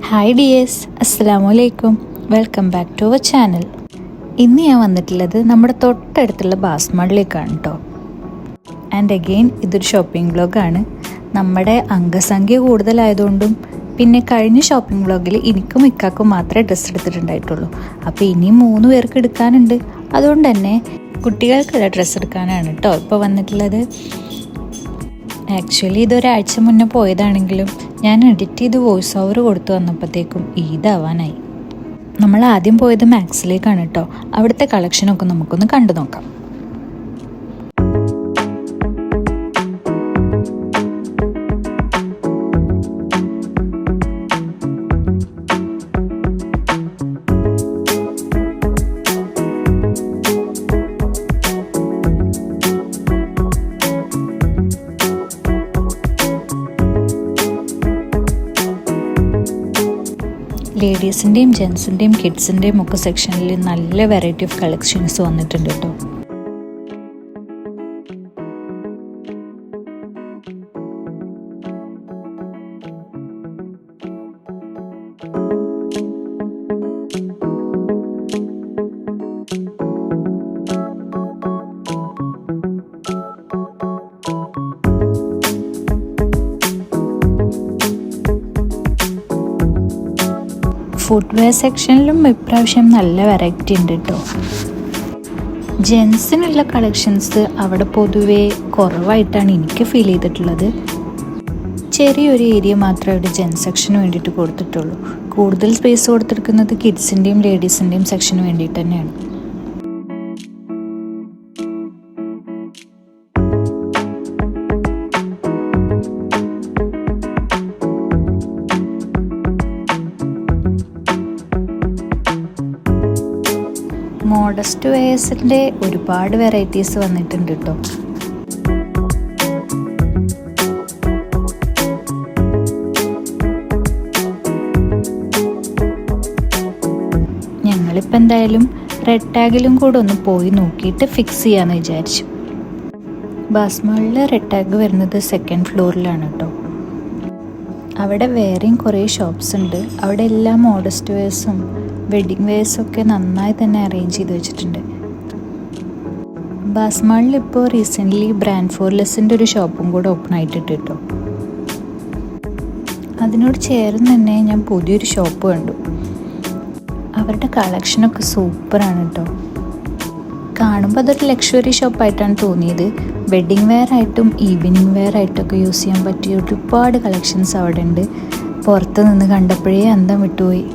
Hi dears, അസ്സലാമു അലൈക്കും. Welcome back to our channel. ഇന്ന് ഞാൻ വന്നിട്ടുള്ളത് നമ്മുടെ തൊട്ടടുത്തുള്ള ബാസ്മണിലേക്കാണ് കേട്ടോ. ആൻഡ് അഗെയിൻ ഇതൊരു ഷോപ്പിംഗ് വ്ളോഗാണ്. നമ്മുടെ അംഗസംഖ്യ കൂടുതലായതുകൊണ്ടും പിന്നെ കഴിഞ്ഞ ഷോപ്പിംഗ് വ്ളോഗിൽ എനിക്കും ഇക്കാക്കും മാത്രമേ ഡ്രസ്സ് എടുത്തിട്ടുണ്ടായിട്ടുള്ളൂ. അപ്പോൾ ഇനിയും 3 പേർക്ക് എടുക്കാനുണ്ട്. അതുകൊണ്ട് തന്നെ കുട്ടികൾക്കുള്ള ഡ്രസ്സ് എടുക്കാനാണ് കേട്ടോ ഇപ്പോൾ വന്നിട്ടുള്ളത്. ആക്ച്വലി ഇതൊരാഴ്ച മുന്നേ പോയതാണെങ്കിലും ഞാൻ എഡിറ്റ് ചെയ്ത് വോയിസ് ഓവർ കൊടുത്തു വന്നപ്പോഴത്തേക്കും ഈദാവാനായി. നമ്മൾ ആദ്യം പോയത് മാക്സിലേക്കാണ് കേട്ടോ. അവിടുത്തെ കളക്ഷനൊക്കെ നമുക്കൊന്ന് കണ്ടു നോക്കാം. ലേഡീസിൻ്റെയും ജെൻസിൻ്റെയും കിഡ്സിൻ്റെയും ഒക്കെ സെക്ഷനിൽ നല്ല വെറൈറ്റി ഓഫ് കളക്ഷൻസ് വന്നിട്ടുണ്ട് കേട്ടോ. ഫുട്വെയർ സെക്ഷനിലും ഇപ്രാവശ്യം നല്ല വെറൈറ്റി ഉണ്ട് കേട്ടോ. ജെൻസിനുള്ള കളക്ഷൻസ് അവിടെ പൊതുവേ കുറവായിട്ടാണ് എനിക്ക് ഫീൽ ചെയ്തിട്ടുള്ളത്. ചെറിയൊരു ഏരിയ മാത്രമേ അവിടെ ജെൻസ് സെക്ഷന് വേണ്ടിയിട്ട് കൊടുത്തിട്ടുള്ളൂ. കൂടുതൽ സ്പേസ് കൊടുത്തിരിക്കുന്നത് കിഡ്സിൻ്റെയും ലേഡീസിൻ്റെയും സെക്ഷന് വേണ്ടിയിട്ട് തന്നെയാണ്. മോഡസ്റ്റ് വെയേഴ്സിൻ്റെ ഒരുപാട് വെറൈറ്റീസ് വന്നിട്ടുണ്ട് കേട്ടോ. ഞങ്ങളിപ്പോൾ എന്തായാലും റെഡ് ടാഗിലും കൂടെ ഒന്ന് പോയി നോക്കിയിട്ട് ഫിക്സ് ചെയ്യാമെന്ന് വിചാരിച്ചു. ബാസ്മാളിൽ റെഡ് ടാഗ് വരുന്നത് 2nd ഫ്ലോറിലാണ് കേട്ടോ. അവിടെ വേറെയും കുറേ ഷോപ്സ് ഉണ്ട്. അവിടെ എല്ലാ മോഡസ്റ്റ് വെയേഴ്സും വെഡിങ് വെയേഴ്സൊക്കെ നന്നായി തന്നെ അറേഞ്ച് ചെയ്ത് വെച്ചിട്ടുണ്ട്. ബാസ്മാളിൽ ഇപ്പോൾ റീസെൻ്റ്ലി ബ്രാൻഡ് ഫോർലെസ്സിൻ്റെ ഒരു ഷോപ്പും കൂടെ ഓപ്പൺ ആയിട്ടിട്ട് കേട്ടോ. അതിനോട് ചേർന്ന് തന്നെ ഞാൻ പുതിയൊരു ഷോപ്പ് കണ്ടു. അവരുടെ കളക്ഷനൊക്കെ സൂപ്പറാണ് കേട്ടോ. കാണുമ്പോൾ അതൊരു ലക്ഷറി ഷോപ്പായിട്ടാണ് തോന്നിയത്. വെഡിങ് വെയർ ആയിട്ടും ഈവനിങ് വെയർ ആയിട്ടൊക്കെ യൂസ് ചെയ്യാൻ പറ്റിയ ഒരുപാട് കളക്ഷൻസ് അവിടെ ഉണ്ട്. പുറത്ത് നിന്ന് കണ്ടപ്പോഴേ അന്തം വിട്ടുപോയി.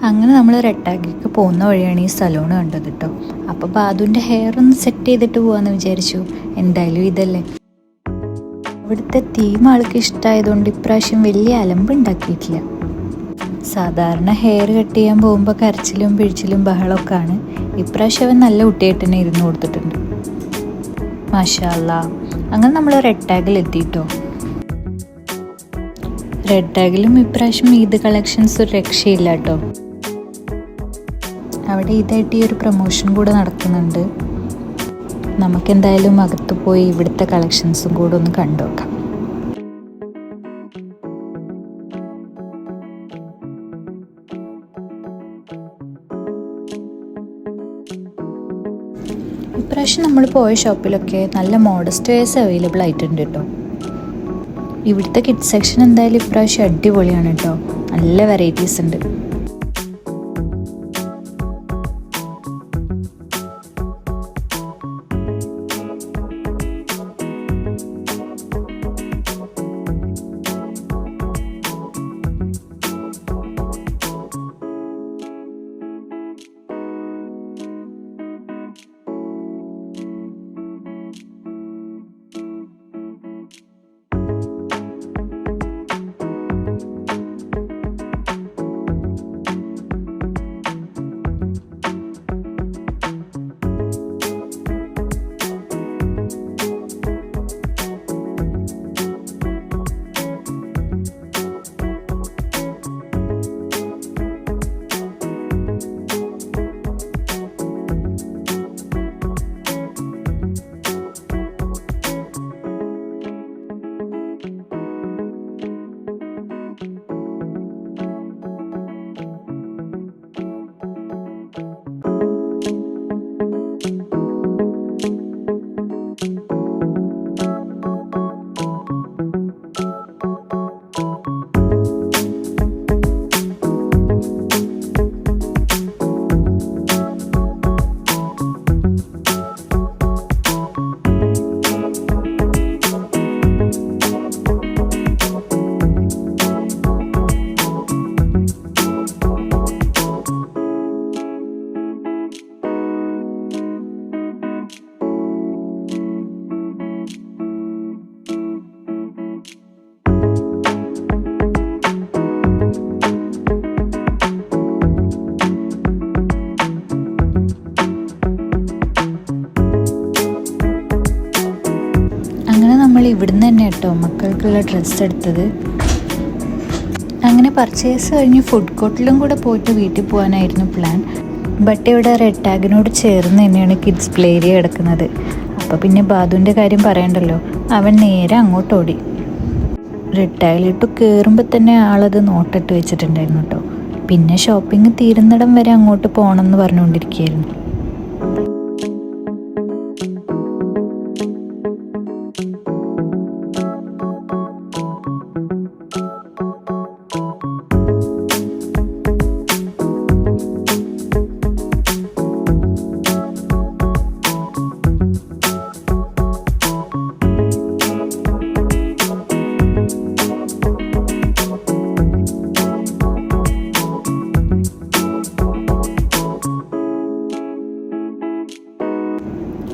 അങ്ങനെ നമ്മൾ റെഡ് ടാഗിലേക്ക് പോകുന്ന വഴിയാണ് ഈ സലൂൺ കണ്ടത് കേട്ടോ. അപ്പോൾ ബാദുവിൻ്റെ ഹെയർ ഒന്ന് സെറ്റ് ചെയ്തിട്ട് പോകാമെന്ന് വിചാരിച്ചു. എന്തായാലും ഇതല്ലേ. ഇവിടുത്തെ തീം ആൾക്ക് ഇഷ്ടമായതുകൊണ്ട് ഇപ്രാവശ്യം വലിയ അലമ്പുണ്ടാക്കിയിട്ടില്ല. സാധാരണ ഹെയർ കട്ട് ചെയ്യാൻ പോകുമ്പോൾ കരച്ചിലും പിഴിച്ചിലും ബഹളമൊക്കെ ആണ്. ഇപ്രാവശ്യം അവൻ നല്ല കുട്ടിയായിട്ട് തന്നെ ഇരുന്ന് കൊടുത്തിട്ടുണ്ട്. മാഷാ അല്ലാ. അങ്ങനെ നമ്മൾ റെഡ് ടാഗിൽ എത്തിയിട്ടോ. റെഡ് ടാഗിലും ഇപ്രാവശ്യം ഈദ് കളക്ഷൻസ് ഒരു രക്ഷയില്ല കേട്ടോ. അവിടെ ഇതായിട്ട് ഈ ഒരു പ്രൊമോഷൻ കൂടെ നടക്കുന്നുണ്ട്. നമുക്കെന്തായാലും അകത്ത് പോയി ഇവിടുത്തെ കളക്ഷൻസും കൂടെ ഒന്ന് കണ്ടു നോക്കാം. ഇപ്രാവശ്യം നമ്മൾ പോയ ഷോപ്പിലൊക്കെ നല്ല മോഡസ്റ്റ് വെയേഴ്സ് അവൈലബിൾ ആയിട്ടുണ്ട് കേട്ടോ. ഇവിടുത്തെ കിഡ്സ് സെക്ഷൻ എന്തായാലും ഇപ്രാവശ്യം അടിപൊളിയാണ് കേട്ടോ. നല്ല വെറൈറ്റീസ് ഉണ്ട്. കേട്ടോ മക്കൾക്കുള്ള ഡ്രസ്സ് എടുത്തത്. അങ്ങനെ പർച്ചേസ് കഴിഞ്ഞ് ഫുഡ് കോർട്ടിലും കൂടെ പോയിട്ട് വീട്ടിൽ പോകാനായിരുന്നു പ്ലാൻ. ബട്ട് ഇവിടെ റെഡ് ടാഗിനോട് ചേർന്ന് തന്നെയാണ് കിഡ്സ് പ്ലേ ഏരിയ കിടക്കുന്നത്. അപ്പോൾ പിന്നെ ബാദുവിൻ്റെ കാര്യം പറയണ്ടല്ലോ, അവൻ നേരെ അങ്ങോട്ട് ഓടി. റെഡ് ടാഗിലിട്ട് കയറുമ്പോൾ തന്നെ ആളത് നോട്ടിട്ട് വെച്ചിട്ടുണ്ടായിരുന്നു കേട്ടോ. പിന്നെ ഷോപ്പിംഗ് തീരുന്നിടം വരെ അങ്ങോട്ട് പോകണം എന്ന് പറഞ്ഞുകൊണ്ടിരിക്കുകയായിരുന്നു.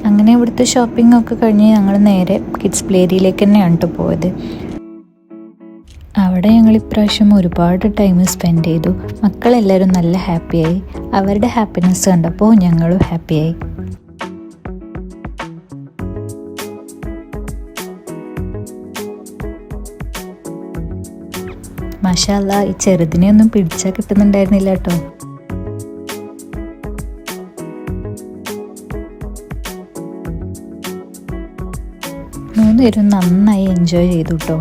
അങ്ങനെ ഇവിടുത്തെ ഷോപ്പിംഗ് ഒക്കെ കഴിഞ്ഞ് ഞങ്ങൾ നേരെ കിഡ്സ് പ്ലേ ഏരിയയിലേക്ക് തന്നെയാണ് കേട്ടോ പോയത്. അവിടെ ഞങ്ങൾ ഇപ്രാവശ്യം ഒരുപാട് ടൈം സ്പെൻഡ് ചെയ്തു. മക്കളെല്ലാവരും നല്ല ഹാപ്പിയായി. അവരുടെ ഹാപ്പിനെസ് കണ്ടപ്പോൾ ഞങ്ങളും ഹാപ്പിയായി. മാഷാ അല്ലാ, ഈ ചെറുതിനെ ഒന്നും പിടിച്ചാൽ കിട്ടുന്നുണ്ടായിരുന്നില്ല കേട്ടോ. മൂന്നുപേരും നന്നായി എൻജോയ് ചെയ്തു കേട്ടോ.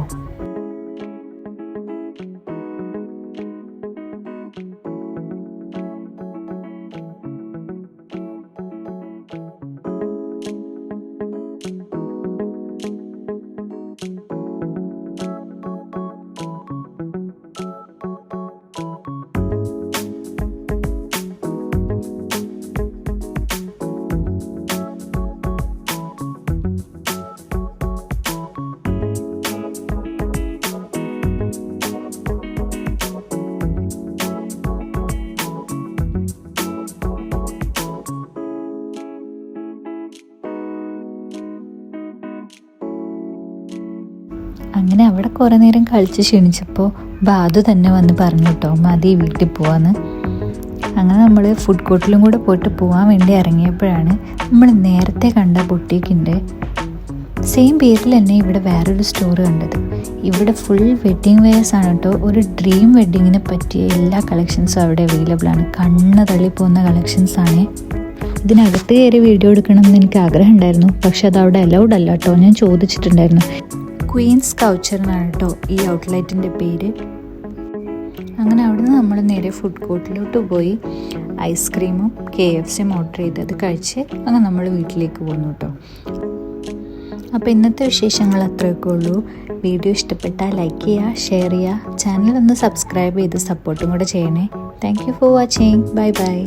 അങ്ങനെ അവിടെ കുറേ നേരം കളിച്ച് ക്ഷണിച്ചപ്പോൾ ബാദു തന്നെ വന്ന് പറഞ്ഞു കേട്ടോ മതി വീട്ടിൽ പോവാന്ന്. അങ്ങനെ നമ്മൾ ഫുഡ് കോർട്ടിലും കൂടെ പോയിട്ട് പോകാൻ വേണ്ടി ഇറങ്ങിയപ്പോഴാണ് നമ്മൾ നേരത്തെ കണ്ട ബൊട്ടീക്കിൻ്റെ സെയിം പേരിൽ തന്നെ ഇവിടെ വേറൊരു സ്റ്റോർ കണ്ടത്. ഇവിടെ ഫുൾ വെഡ്ഡിങ് വെയേഴ്സ് ആണ് കേട്ടോ. ഒരു ഡ്രീം വെഡ്ഡിങ്ങിനെ പറ്റിയ എല്ലാ കളക്ഷൻസും അവിടെ അവൈലബിൾ ആണ്. കണ്ണ് തള്ളിപ്പോകുന്ന കളക്ഷൻസ് ആണ്. ഇതിനകത്ത് കയറി വീഡിയോ എടുക്കണം എന്ന് എനിക്ക് ആഗ്രഹം ഉണ്ടായിരുന്നു, പക്ഷെ അത് അവിടെ അലൗഡ് അല്ല കേട്ടോ. ഞാൻ ചോദിച്ചിട്ടുണ്ടായിരുന്നു. ക്വീൻസ് കൗച്ചർ എന്നാണ് കേട്ടോ ഈ ഔട്ട്ലെറ്റിൻ്റെ പേര്. അങ്ങനെ അവിടുന്ന് നമ്മൾ നേരെ ഫുഡ് കോർട്ടിലോട്ട് പോയി ഐസ്ക്രീമും KFCയും ഓർഡർ ചെയ്ത് അത് കഴിച്ച് അങ്ങനെ നമ്മൾ വീട്ടിലേക്ക് പോന്നു കേട്ടോ. അപ്പോൾ ഇന്നത്തെ വിശേഷങ്ങൾ അത്രയൊക്കെ ഉള്ളൂ. വീഡിയോ ഇഷ്ടപ്പെട്ടാൽ ലൈക്ക് ചെയ്യുക, ഷെയർ ചെയ്യുക, ചാനൽ ഒന്ന് സബ്സ്ക്രൈബ് ചെയ്ത് സപ്പോർട്ടും കൂടെ ചെയ്യണേ. Thank you for watching. Bye bye.